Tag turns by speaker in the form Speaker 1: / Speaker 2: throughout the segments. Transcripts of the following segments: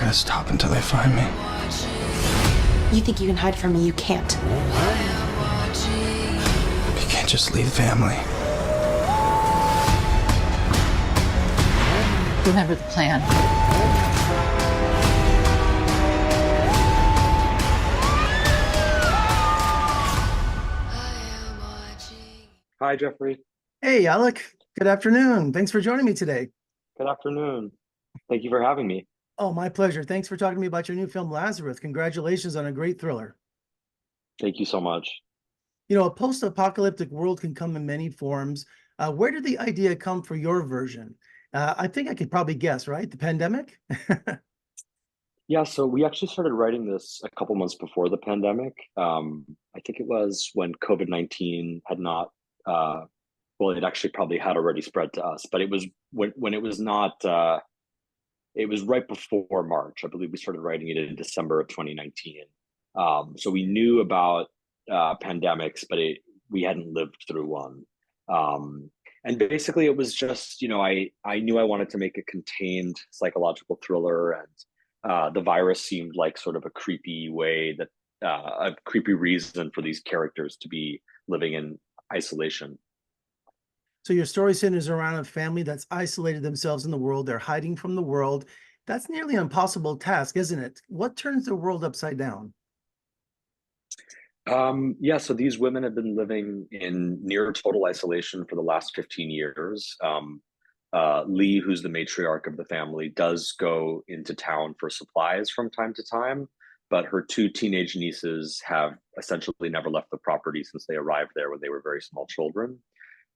Speaker 1: gonna stop until they find me.
Speaker 2: You think you can hide from me? You can't.
Speaker 1: You can't just leave family.
Speaker 3: Remember the plan.
Speaker 4: Hi, Jeffrey.
Speaker 5: Hey, Alec. Good afternoon. Thanks for joining me today.
Speaker 4: Good afternoon. Thank you for having me.
Speaker 5: Oh, my pleasure. Thanks for talking to me about your new film, Lazareth. Congratulations on a great thriller.
Speaker 4: Thank you so much.
Speaker 5: You know, a post-apocalyptic world can come in many forms. Where did the idea come for your version? I think I could probably guess, right? The pandemic?
Speaker 4: Yeah, so we actually started writing this a couple months before the pandemic. I think it was when COVID-19 had not, well, it actually probably had already spread to us, but it was when it was not, it was right before March. I believe we started writing it in December of 2019. So we knew about pandemics, but we hadn't lived through one. And basically, it was just, I knew I wanted to make a contained psychological thriller, and the virus seemed like sort of a creepy way that a creepy reason for these characters to be living in isolation.
Speaker 5: So your story centers around a family that's isolated themselves in the world. They're hiding from the world. That's nearly an impossible task, isn't it? What turns the world upside down?
Speaker 4: Yeah, so these women have been living in near total isolation for the last 15 years. Lee, who's the matriarch of the family, does go into town for supplies from time to time, but her two teenage nieces have essentially never left the property since they arrived there when they were very small children.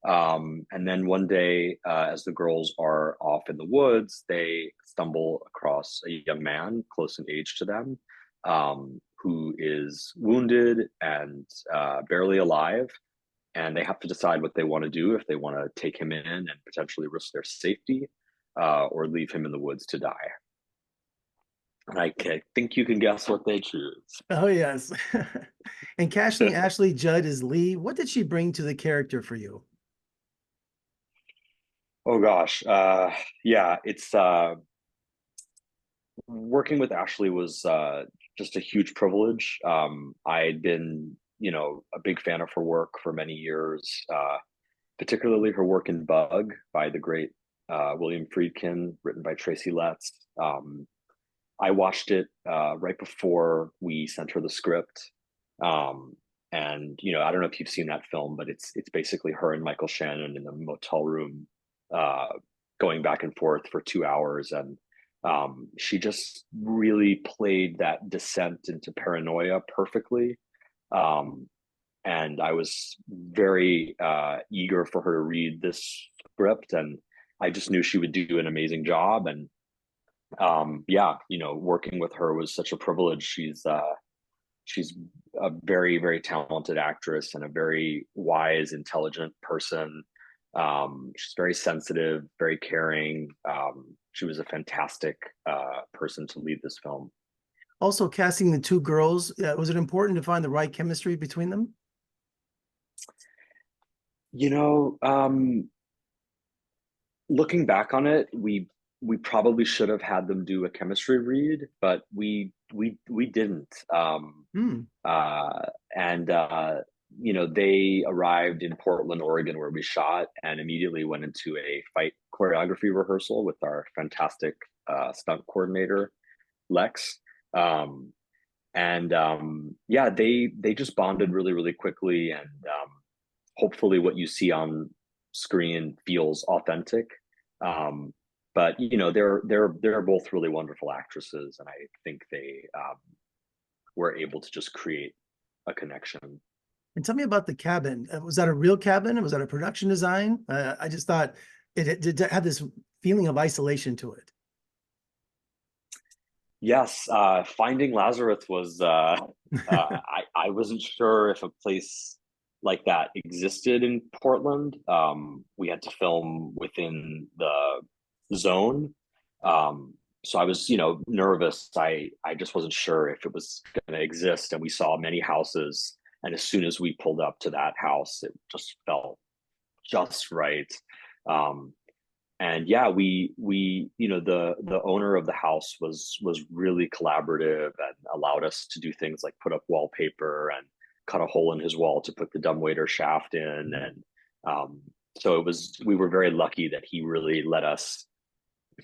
Speaker 4: And then one day, as the girls are off in the woods, they stumble across a young man close in age to them, who is wounded and barely alive. And they have to decide what they want to do, if they want to take him in and potentially risk their safety, or leave him in the woods to die. And I think you can guess what they choose.
Speaker 5: Oh, yes. And casting Ashley Judd as Lee, what did she bring to the character for you?
Speaker 4: Oh gosh, yeah, it's working with Ashley was just a huge privilege. I'd been, a big fan of her work for many years, particularly her work in Bug by the great William Friedkin, written by Tracy Letts. I watched it right before we sent her the script. And I don't know if you've seen that film, but it's basically her and Michael Shannon in a motel room, uh, going back and forth for 2 hours, and she just really played that descent into paranoia perfectly. Um, and I was very eager for her to read this script, and I just knew she would do an amazing job. And yeah, working with her was such a privilege. She's a very, very talented actress and a very wise, intelligent person. She's very sensitive, very caring. She was a fantastic person to lead this film.
Speaker 5: Also, casting the two girls, was it important to find the right chemistry between them?
Speaker 4: You know, Looking back on it, we probably should have had them do a chemistry read, but we didn't.
Speaker 5: Hmm.
Speaker 4: Uh, and they arrived in Portland, Oregon, where we shot, and immediately went into a fight choreography rehearsal with our fantastic stunt coordinator, Lex. Um, and Yeah, they just bonded really, really quickly, and hopefully what you see on screen feels authentic. Um, but they're both really wonderful actresses, and I think they were able to just create a connection.
Speaker 5: And tell me about the cabin. Was that a real cabin? Was that a production design? I just thought it had this feeling of isolation to it.
Speaker 4: Yes, finding Lazarus was I wasn't sure if a place like that existed in Portland. We had to film within the zone. So I was, nervous. I just wasn't sure if it was going to exist. And we saw many houses, and as soon as we pulled up to that house, it just felt just right. Um, And yeah, the owner of the house was really collaborative and allowed us to do things like put up wallpaper and cut a hole in his wall to put the dumbwaiter shaft in. And so we were very lucky that he really let us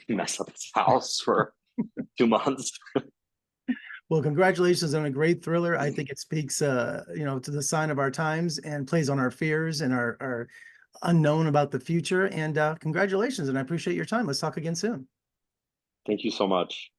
Speaker 4: mess up his house for 2 months.
Speaker 5: Well, congratulations on a great thriller. I think it speaks, to the sign of our times and plays on our fears and our unknown about the future. And congratulations, and I appreciate your time. Let's talk again soon.
Speaker 4: Thank you so much.